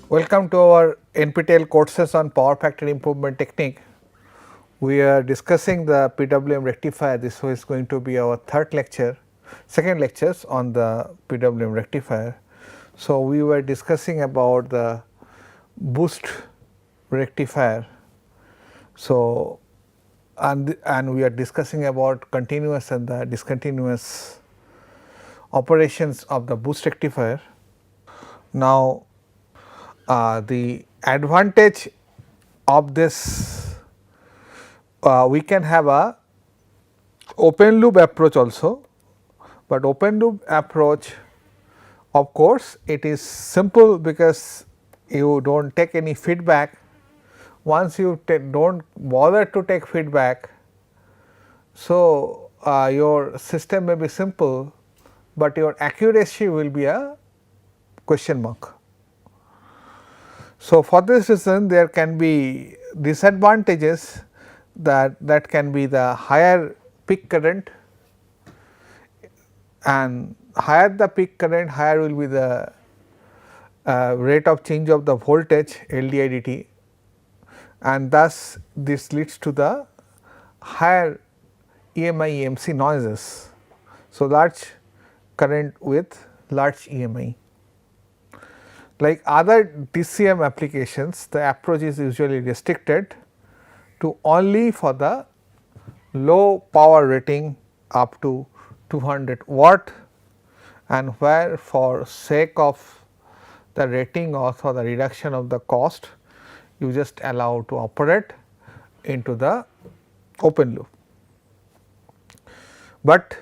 Welcome to our NPTEL courses on power factor improvement technique. We are discussing the PWM rectifier. This is going to be our second lectures on the PWM rectifier. So, we were discussing about the boost rectifier. So, and we are discussing about continuous and the discontinuous operations of the boost rectifier. Now, the advantage of this, we can have a open loop approach also, but open loop approach, of course, it is simple because you do not take any feedback. Once you do not bother to take feedback, so your system may be simple, but your accuracy will be a question mark. So, for this reason there can be disadvantages that can be the higher peak current, and higher the peak current, higher will be the rate of change of the voltage LDIdt, and thus this leads to the higher EMI EMC noises. So, large current with large EMI. Like other DCM applications, the approach is usually restricted to only for the low power rating up to 200 watt, and where for sake of the rating or for the reduction of the cost, you just allow to operate into the open loop. But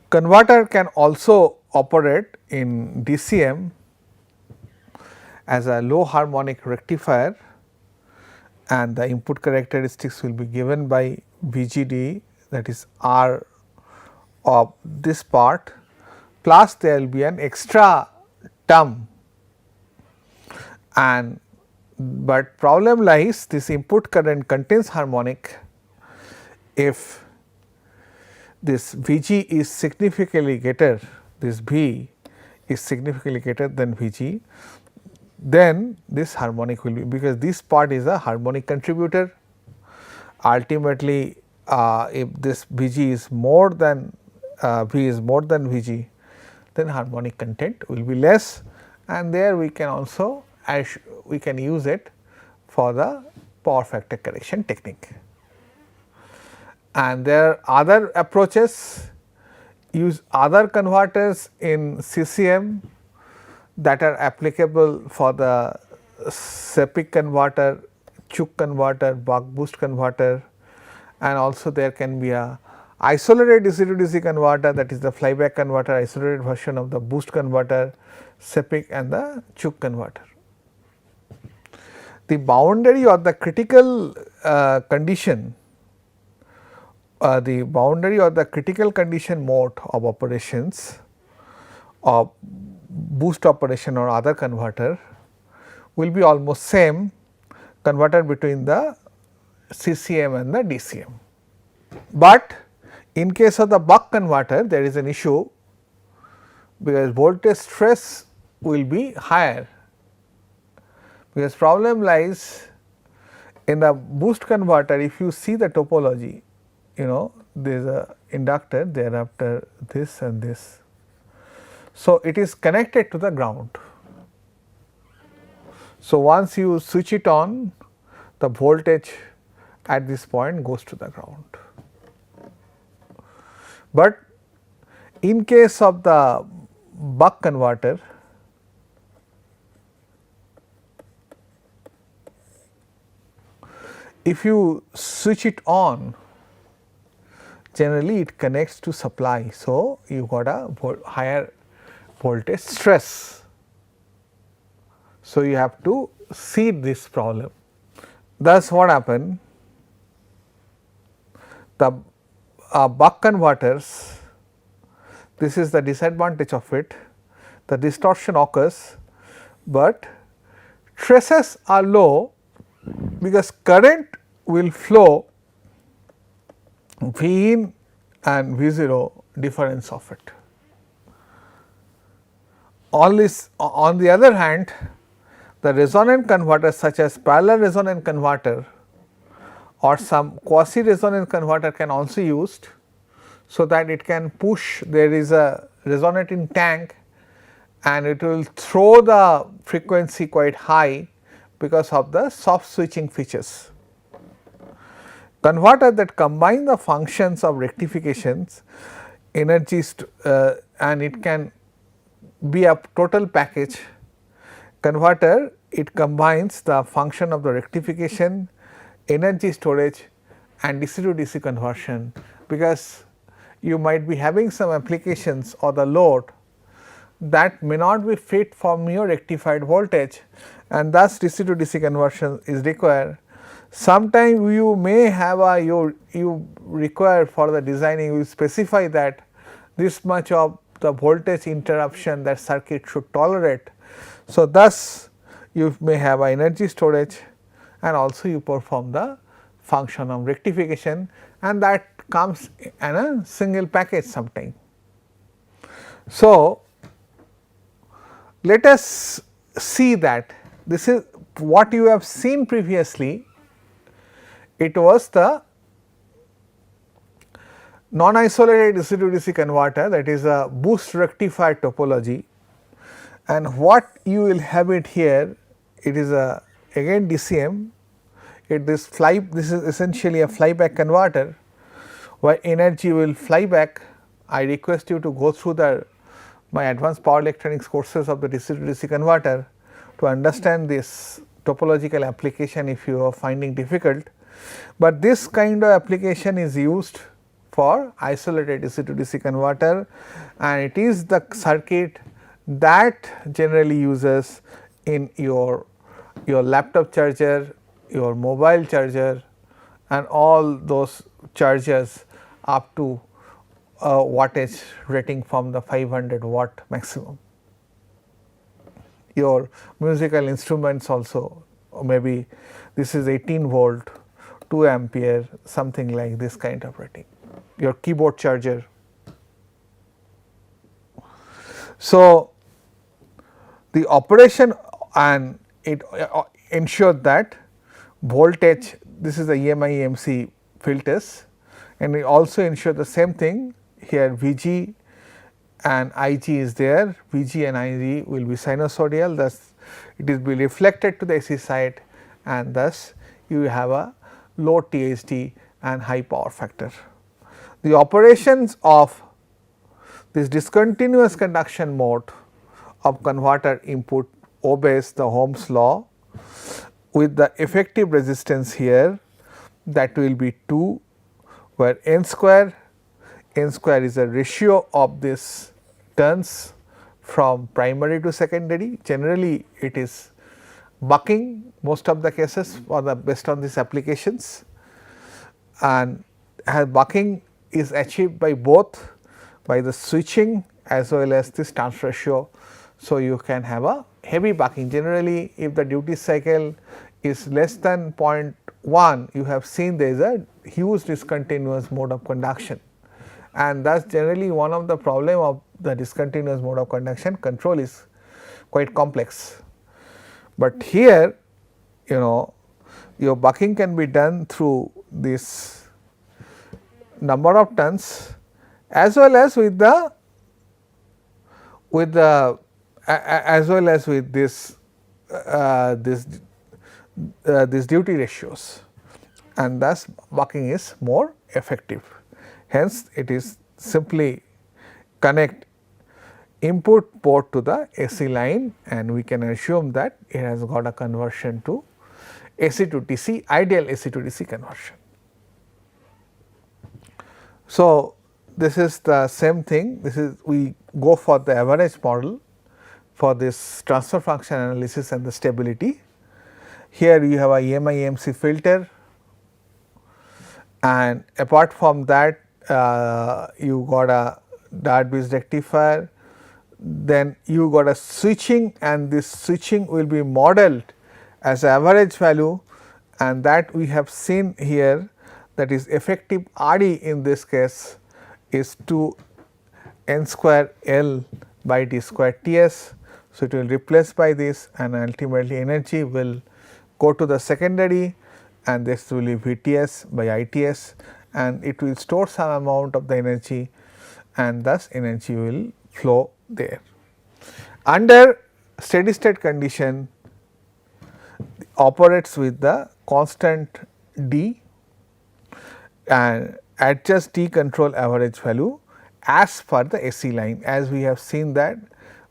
converter can also operate in DCM as a low harmonic rectifier, and the input characteristics will be given by VGD, that is R of this part, plus there will be an extra term, and but problem lies this input current contains harmonic. If this Vg is significantly greater, this V is significantly greater than Vg, then this harmonic will be, because this part is a harmonic contributor. Ultimately, if this Vg is more than V is more than Vg, then harmonic content will be less, and there we can also we can use it for the power factor correction technique. And there are other approaches, use other converters in CCM that are applicable for the SEPIC converter, Chuk converter, buck boost converter, and also there can be a isolated DC to DC converter, that is the flyback converter, isolated version of the boost converter, SEPIC and the Chuk converter. The boundary or the critical condition, the boundary or the critical condition mode of operations of boost operation or other converter will be almost same converter between the CCM and the DCM. But in case of the buck converter, there is an issue, because voltage stress will be higher, because problem lies in the boost converter. If you see the topology, there is a inductor, thereafter this and this. So, it is connected to the ground. So, once you switch it on, the voltage at this point goes to the ground. But in case of the buck converter, if you switch it on, generally it connects to supply. So, you got a higher voltage stress. So, you have to see this problem. Thus, what happened? The buck converters, this is the disadvantage of it, the distortion occurs, but traces are low because current will flow V in and V 0 difference of it. On the other hand, the resonant converter such as parallel resonant converter or some quasi resonant converter can also used, so that it can push, there is a resonating tank and it will throw the frequency quite high because of the soft switching features. Converter that combine the functions of rectifications, energies and it can be a total package. Converter, it combines the function of the rectification, energy storage and DC to DC conversion, because you might be having some applications or the load that may not be fit from your rectified voltage, and thus DC to DC conversion is required. Sometime you may have a you require for the designing, you specify that this much of the voltage interruption that circuit should tolerate. So, thus you may have a energy storage and also you perform the function of rectification, and that comes in a single package sometime. So, let us see that this is what you have seen previously. It was the non-isolated DC to DC converter, that is a boost rectifier topology, and what you will have it here, it is a again DCM. This is essentially a flyback converter where energy will fly back. I request you to go through my advanced power electronics courses of the DC to DC converter to understand this topological application if you are finding difficult. But this kind of application is used for isolated DC to DC converter, and it is the circuit that generally uses in your laptop charger, your mobile charger and all those chargers up to wattage rating from the 500 watt maximum. Your musical instruments also, maybe this is 18 volt, 2 ampere, something like this kind of rating, your keyboard charger. So, the operation and it ensured that voltage, this is the EMI EMC filters, and we also ensure the same thing here, VG and IG is there, VG and IG will be sinusoidal, thus it will be reflected to the AC side, and thus you have a low THD and high power factor. The operations of this discontinuous conduction mode of converter input obeys the Ohm's law with the effective resistance here, that will be 2, where n square is a ratio of this turns from primary to secondary. Generally it is bucking most of the cases for the based on these applications, and bucking is achieved by both by the switching as well as this turns ratio. So, you can have a heavy bucking. Generally if the duty cycle is less than 0.1, you have seen there is a huge discontinuous mode of conduction, and thus generally one of the problem of the discontinuous mode of conduction control is quite complex. But here your bucking can be done through this number of turns as well as with this duty ratios, and thus bucking is more effective. Hence, it is simply connect input port to the AC line, and we can assume that it has got a conversion to AC to DC, ideal AC to DC conversion. So, this is the same thing, this is we go for the average model for this transfer function analysis and the stability. Here you have a EMI EMC filter, and apart from that you got a dart based rectifier, then you got a switching, and this switching will be modeled as average value, and that we have seen here, that is effective RE in this case is 2 n square L by d square T s. So, it will replace by this and ultimately energy will go to the secondary and this will be VTS by ITS and it will store some amount of the energy and thus energy will flow there. Under steady state condition operates with the constant D and adjust D control average value as per the AC line, as we have seen that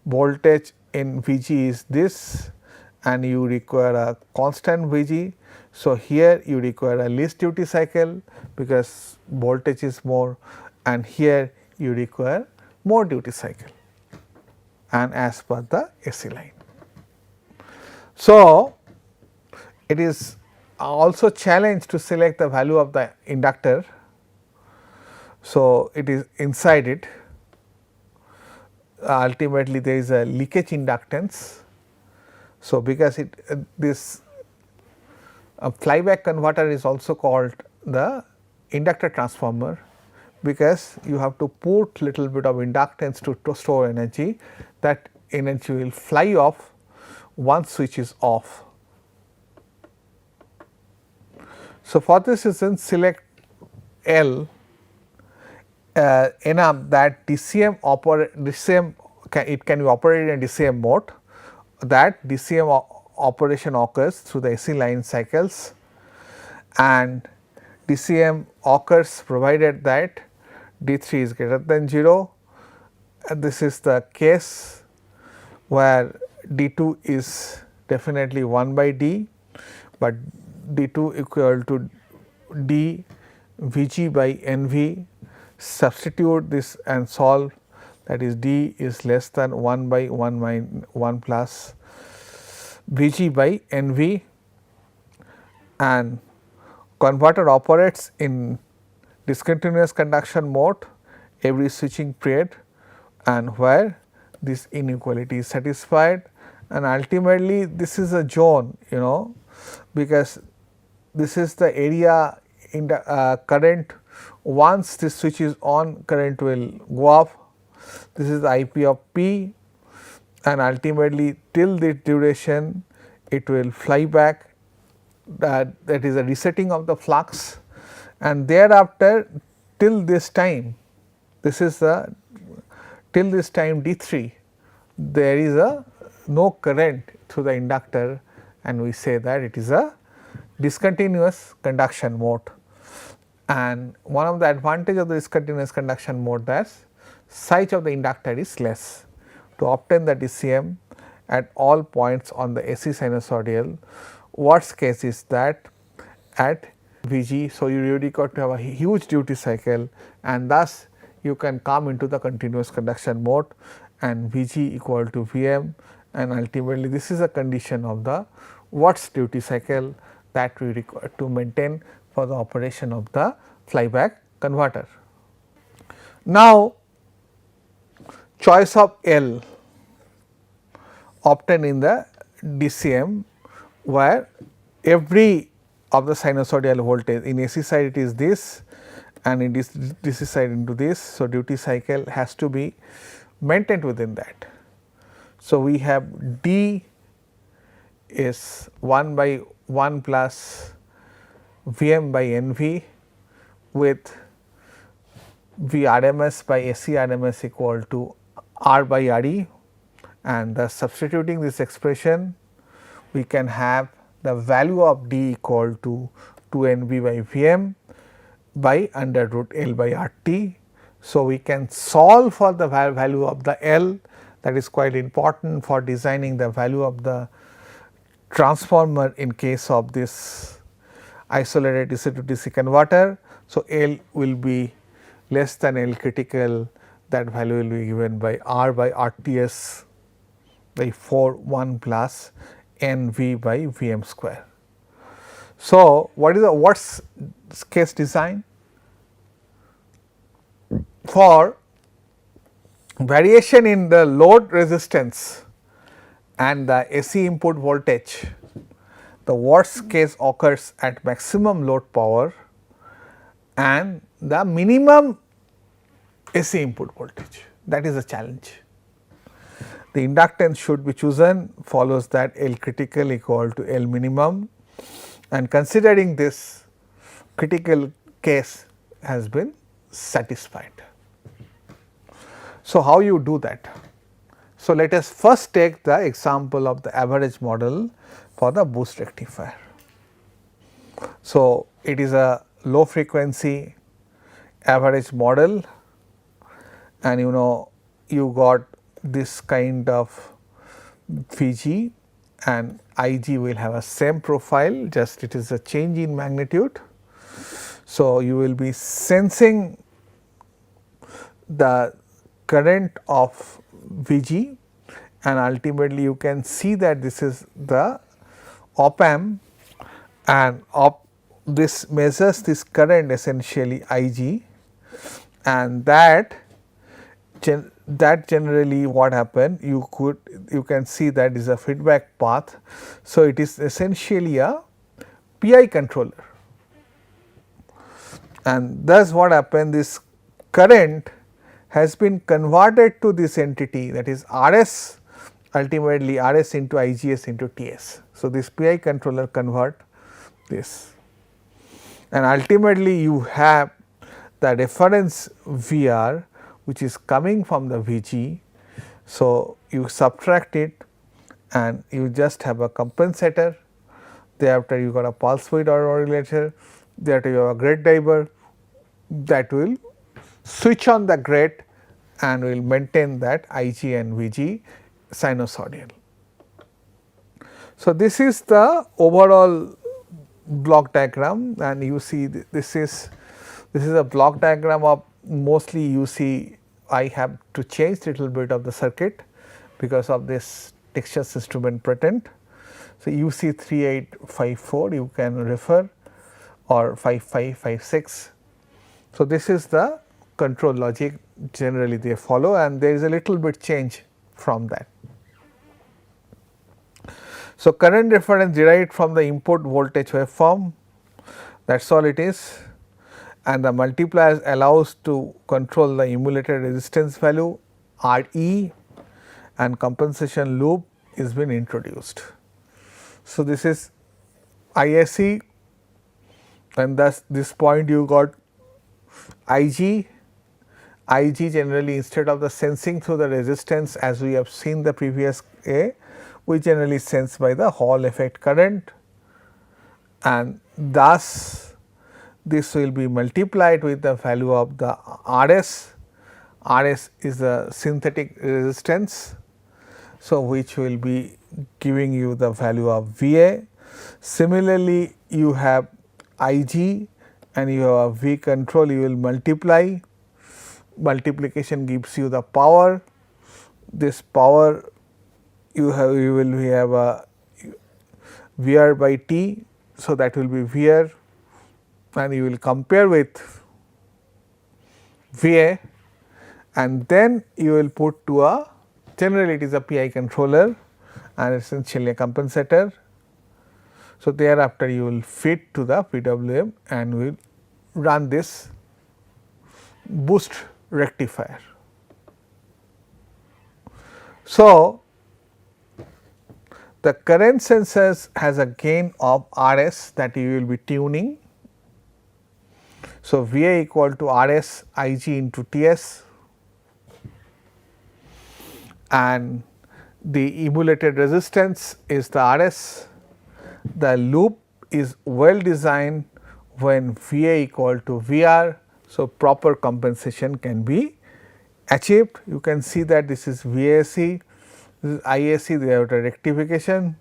voltage in Vg is this and you require a constant Vg. So, here you require a least duty cycle because voltage is more and here you require more duty cycle and as per the AC line. So, it is also challenged to select the value of the inductor. So, it is inside it ultimately there is a leakage inductance. So, because it this flyback converter is also called the inductor transformer, because you have to put little bit of inductance to store energy, that energy will fly off once switch is off. So, for this reason select L enum that DCM it can be operated in DCM mode, that DCM operation occurs through the AC line cycles and DCM occurs provided that D3 is greater than 0, and this is the case where D2 is definitely 1 by D, but D2 equal to D Vg by Nv. Substitute this and solve, that is D is less than 1 by 1 plus Vg by Nv, and converter operates in discontinuous conduction mode every switching period and where this inequality is satisfied, and ultimately this is a zone, because this is the area in the current. Once this switch is on, current will go up. This is the IP of P and ultimately till this duration it will fly back, that is a resetting of the flux, and thereafter till this time, this is the till this time D3, there is a no current through the inductor and we say that it is a discontinuous conduction mode. And one of the advantage of the discontinuous conduction mode, that size of the inductor is less. To obtain the DCM at all points on the AC sinusoidal, worst case is that at Vg. So, you really got to have a huge duty cycle and thus you can come into the continuous conduction mode and Vg equal to Vm, and ultimately this is a condition of the Watt's duty cycle that we require to maintain for the operation of the flyback converter. Now, choice of L obtained in the DCM, where every of the sinusoidal voltage in AC side it is this and in DC side into this. So, duty cycle has to be maintained within that. So, we have D is 1 by 1 plus Vm by Nv with V RMS by AC RMS equal to R by Re, and thus substituting this expression we can have the value of D equal to 2 Nv by Vm by under root L by RT. So, we can solve for the value of the L, that is quite important for designing the value of the transformer in case of this isolated DC to DC converter. So, L will be less than L critical, that value will be given by R by RTS by 4 1 plus NV by Vm square. So, what is the worst case design? For variation in the load resistance and the AC input voltage, the worst case occurs at maximum load power and the minimum AC input voltage, that is a challenge. the inductance should be chosen, follows that L critical equal to L minimum, and considering this critical case has been satisfied. So, how you do that? So, let us first take the example of the average model for the boost rectifier. So, it is a low frequency average model, and you got this kind of Vg and Ig will have a same profile, just it is a change in magnitude. So, you will be sensing the current of Vg, and ultimately you can see that this is the op amp, and this measures this current essentially Ig, and that generally what happen, you can see that is a feedback path. So, it is essentially a PI controller, and thus what happen, this current has been converted to this entity, that is Rs, ultimately Rs into Igs into Ts. So, this PI controller convert this, and ultimately you have the reference Vr which is coming from the Vg. So, you subtract it and you just have a compensator, thereafter you got a pulse width or regulator, thereafter you have a gate driver that will switch on the gate and will maintain that Ig and Vg sinusoidal. So, this is the overall block diagram, and you see this is a block diagram of, mostly you see I have to change little bit of the circuit because of this Texas Instrument patent. So, you see 3854 you can refer, or 5556. So, this is the control logic generally they follow, and there is a little bit change from that. So, current reference derived from the input voltage waveform, that is all it is, and the multiplier allows to control the emulated resistance value Re, and compensation loop is been introduced. So, this is ISC, and thus this point you got Ig. Ig generally, instead of the sensing through the resistance as we have seen the previous A, we generally sense by the Hall effect current, and thus this will be multiplied with the value of the Rs. Rs is the synthetic resistance, so which will be giving you the value of Va. Similarly, you have Ig and you have a V control, you will multiply, multiplication gives you the power. This power you will have a Vr by T, so that will be Vr, and you will compare with Va, and then you will put to a, generally it is a PI controller and essentially a compensator. So, thereafter you will feed to the PWM and will run this boost rectifier. So, the current sensors has a gain of Rs that you will be tuning. So, Va equal to Rs Ig into Ts, and the emulated resistance is the Rs. The loop is well designed when Va equal to Vr. So, proper compensation can be achieved. You can see that this is VAC, this is IAC, they have a rectification.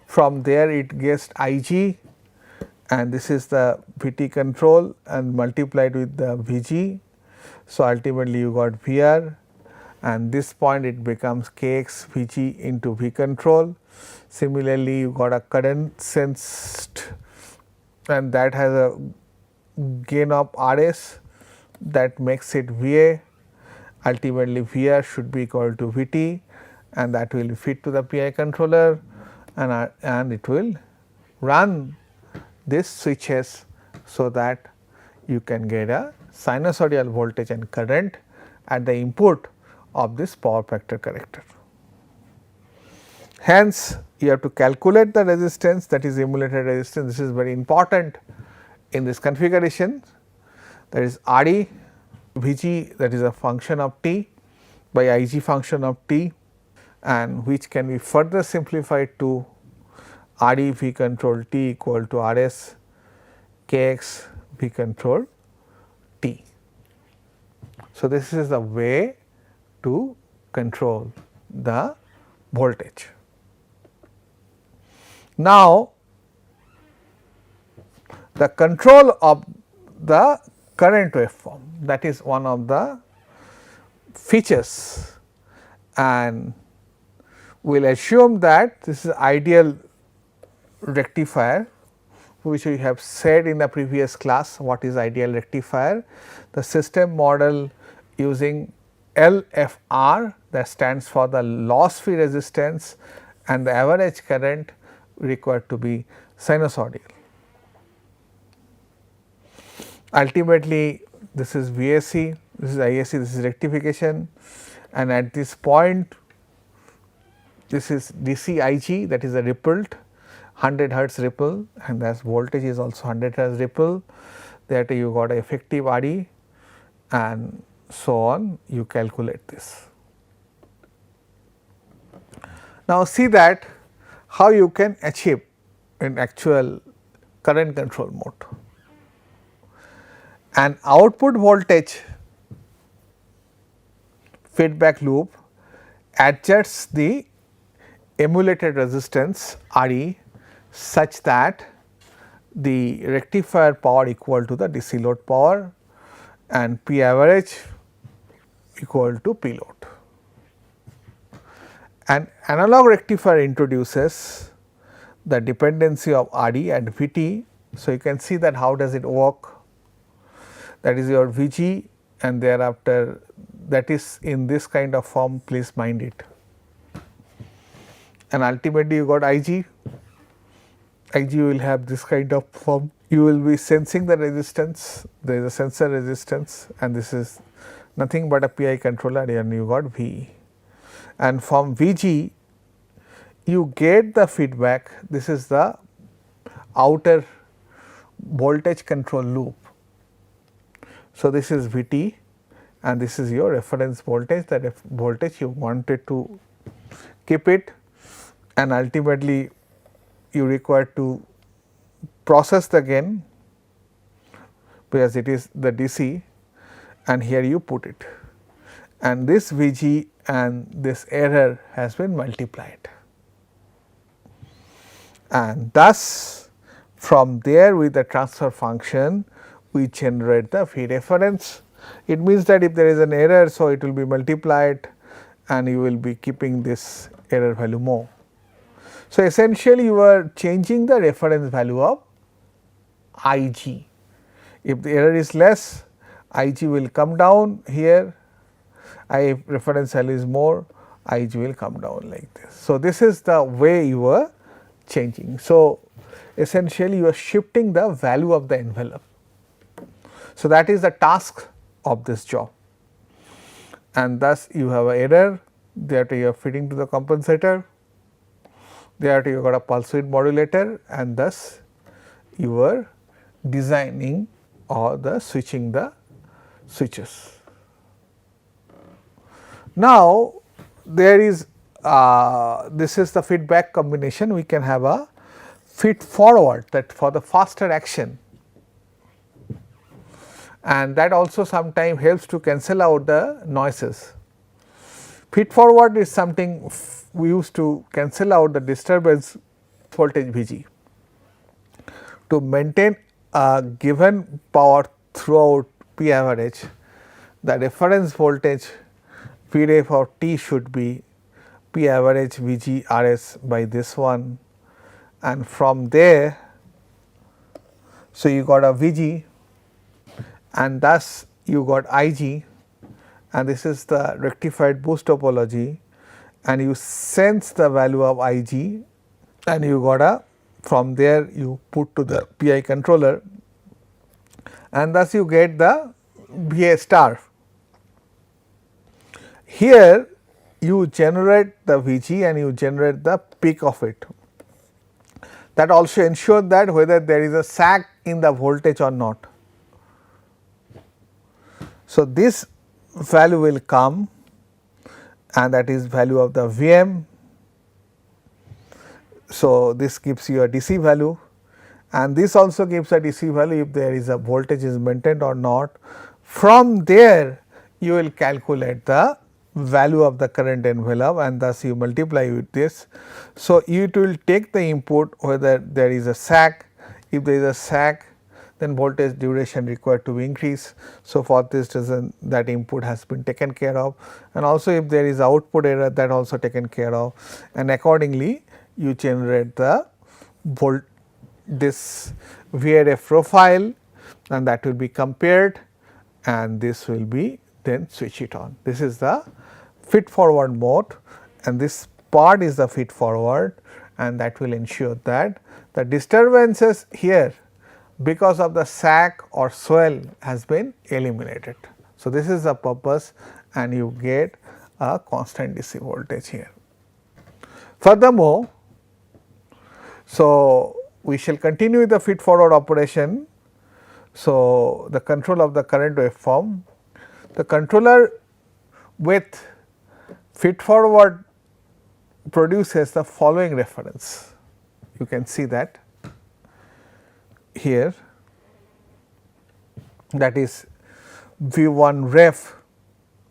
From there it gets Ig, and this is the Vt control and multiplied with the Vg. So, ultimately you got Vr, and this point it becomes Kx Vg into V control. Similarly, you got a current sensed, and that has a gain of Rs that makes it Va. Ultimately, Vr should be equal to Vt, and that will fit to the PI controller, and it will run this switches, so that you can get a sinusoidal voltage and current at the input of this power factor corrector. Hence, you have to calculate the resistance, that is emulated resistance. This is very important in this configuration, that is R e Vg, that is a function of t by Ig function of t, and which can be further simplified to R e V control t equal to R s Kx V control t. So, this is the way to control the voltage. Now, the control of the current waveform, that is one of the features, and we will assume that this is ideal rectifier, which we have said in the previous class. What is ideal rectifier? The system model using LFR, that stands for the loss free resistance, and the average current required to be sinusoidal. Ultimately, this is VAC, this is IAC, this is rectification, and at this point this is DC Ig, that is a rippled 100 hertz ripple, and as voltage is also 100 hertz ripple, that you got a effective RE and so on, you calculate this. Now, see that how you can achieve in actual current control mode. An output voltage feedback loop adjusts the emulated resistance RE such that the rectifier power equal to the DC load power and P average equal to P load. An analog rectifier introduces the dependency of RE and Vt. So, you can see that how does it work, that is your Vg, and thereafter that is in this kind of form, please mind it, and ultimately you got Ig. Ig will have this kind of form. You will be sensing the resistance, there is a sensor resistance, and this is nothing but a PI controller, and you got V. And from Vg you get the feedback, this is the outer voltage control loop. So, this is Vt and this is your reference voltage, that voltage you wanted to keep it, and ultimately you require to process the gain because it is the DC, and here you put it, and this Vg and this error has been multiplied, and thus from there with the transfer function we generate the V reference. It means that if there is an error, so it will be multiplied and you will be keeping this error value more. So, essentially you are changing the reference value of Ig. If the error is less, Ig will come down here, if reference value is more, Ig will come down like this. So, this is the way you are changing. So, essentially you are shifting the value of the envelope. So, that is the task of this job, and thus you have an error, that you are feeding to the compensator, there you got a pulse width modulator, and thus you are designing or the switching the switches. Now, there is this is the feedback combination. We can have a feed forward, that for the faster action, and that also sometimes helps to cancel out the noises. Feed forward is something we used to cancel out the disturbance voltage Vg to maintain a given power throughout P average. The reference voltage V ref of T should be P average Vg Rs by this one, and from there, so you got a Vg and thus you got Ig, and this is the rectified boost topology, and you sense the value of Ig, and you got a, from there you put to the PI controller, and thus you get the VA star. Here you generate the Vg and you generate the peak of it. That also ensures that whether there is a sag in the voltage or not. So, this value will come and that is value of the Vm. So, this gives you a DC value and this also gives a DC value if there is a voltage is maintained or not. From there you will calculate the value of the current envelope and thus you multiply with this. So, it will take the input whether there is a sag, if there is a sag then voltage duration required to increase. So, for this reason that input has been taken care of and also if there is output error that also taken care of and accordingly you generate the this VRF profile and that will be compared and this will be then switch it on. This is the feed forward mode and this part is the feed forward and that will ensure that the disturbances here because of the sag or swell has been eliminated. So, this is the purpose and you get a constant DC voltage here. Furthermore, so we shall continue with the feed forward operation. So, the control of the current waveform, the controller with feed forward produces the following reference. You can see that here, that is V1 ref,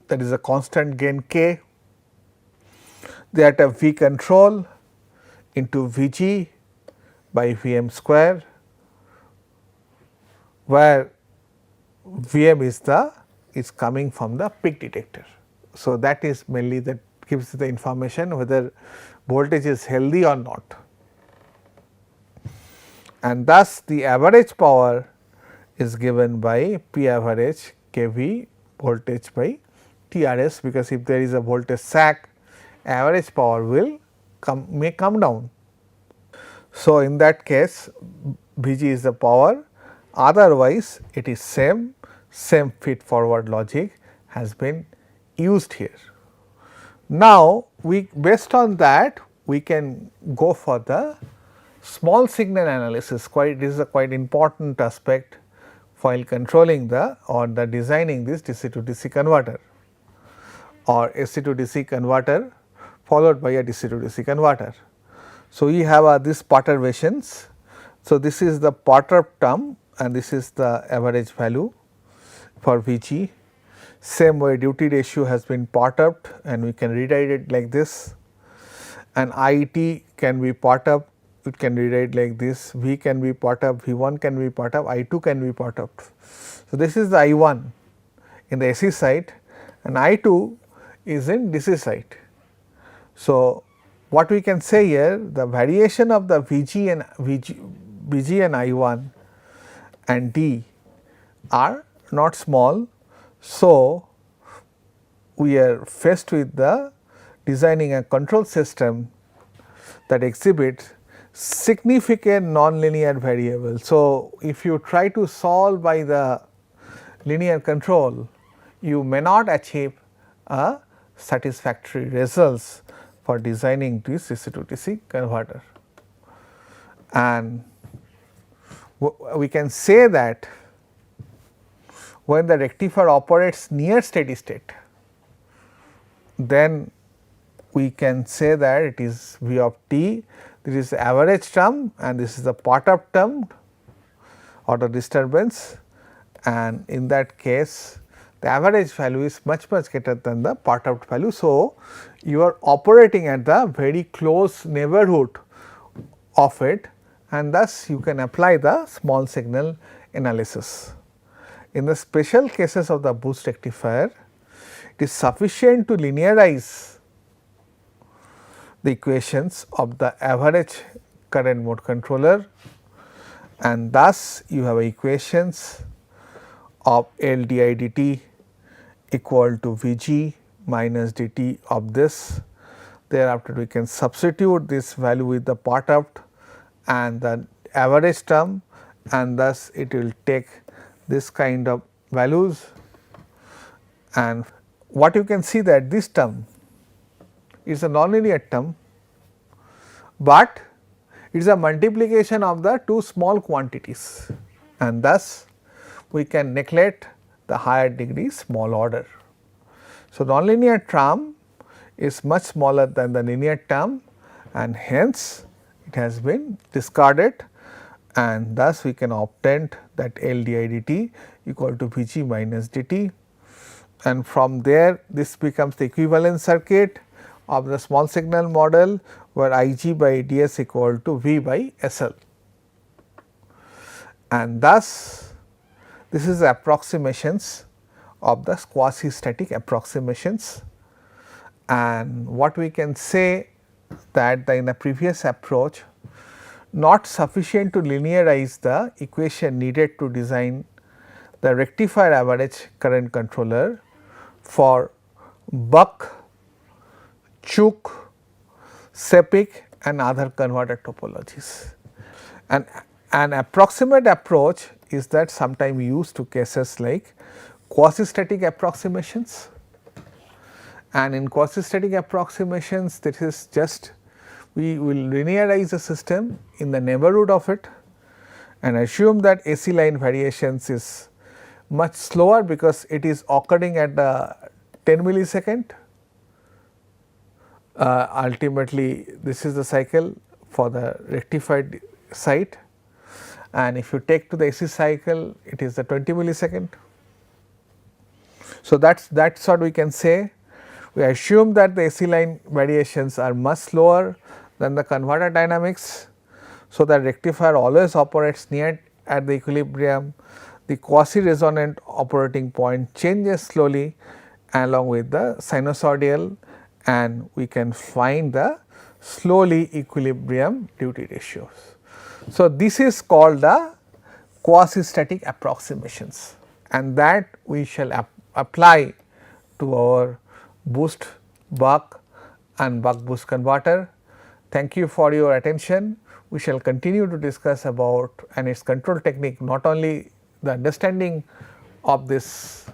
that is a constant gain k, that a V control into Vg by Vm square, where Vm is coming from the peak detector. So, that is mainly that gives the information whether voltage is healthy or not. And thus, the average power is given by P average kV voltage by TRS, because if there is a voltage sag, average power will may come down. So, in that case Vg is the power, otherwise it is same feed forward logic has been used here. Now, we based on that we can go for the small signal analysis. This is a quite important aspect while controlling the designing this DC to DC converter or AC to DC converter followed by a DC to DC converter. So, we have this perturbations. So, this is the perturbed term and this is the average value for Vg. Same way duty ratio has been perturbed and we can rewrite it like this, and IIT can be perturbed, it can rewrite like this, V can be perturbed, V1 can be perturbed, I2 can be perturbed. So, this is the I1 in the AC side and I2 is in DC side. So, what we can say here, the variation of the Vg and I1 and D are not small. So, we are faced with the designing a control system that exhibits significant nonlinear variable. So, if you try to solve by the linear control, you may not achieve a satisfactory results for designing this DC to DC converter. And we can say that when the rectifier operates near steady state, then we can say that it is V of t, this is the average term and this is the perturbed term or the disturbance, and in that case the average value is much greater than the perturbed value. So, you are operating at the very close neighborhood of it and thus you can apply the small signal analysis. In the special cases of the boost rectifier, it is sufficient to linearize the equations of the average current mode controller and thus you have equations of L di dt equal to Vg minus dt of this. Thereafter, we can substitute this value with the perturbed and the average term and thus it will take this kind of values, and what you can see that this term it is a nonlinear term, but it is a multiplication of the two small quantities, and thus we can neglect the higher degree small order. So, nonlinear term is much smaller than the linear term, and hence it has been discarded, and thus we can obtain that L di dt equal to V g minus dt, and from there this becomes the equivalent circuit of the small signal model, where I g by d s equal to V by S L, and thus this is the approximations of the quasi static approximations. And what we can say that in the previous approach, not sufficient to linearize the equation needed to design the rectifier average current controller for Buck, Chook, Sepik and other converter topologies. And an approximate approach is that sometimes used to cases like quasi static approximations, and in quasi static approximations this is just we will linearize the system in the neighborhood of it and assume that AC line variations is much slower because it is occurring at the 10 millisecond. Ultimately this is the cycle for the rectified site, and if you take to the AC cycle it is the 20 millisecond. So, that is what we can say. We assume that the AC line variations are much slower than the converter dynamics. So, that rectifier always operates near at the equilibrium, the quasi resonant operating point changes slowly along with the sinusoidal, and we can find the slowly equilibrium duty ratios. So, this is called the quasi static approximations, and that we shall apply to our boost buck and buck boost converter. Thank you for your attention. We shall continue to discuss about and its control technique, not only the understanding of this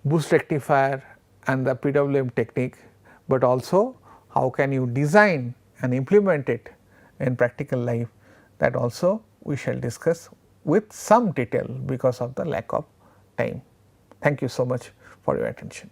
boost rectifier and the PWM technique, but also how can you design and implement it in practical life. That also we shall discuss with some detail because of the lack of time. Thank you so much for your attention.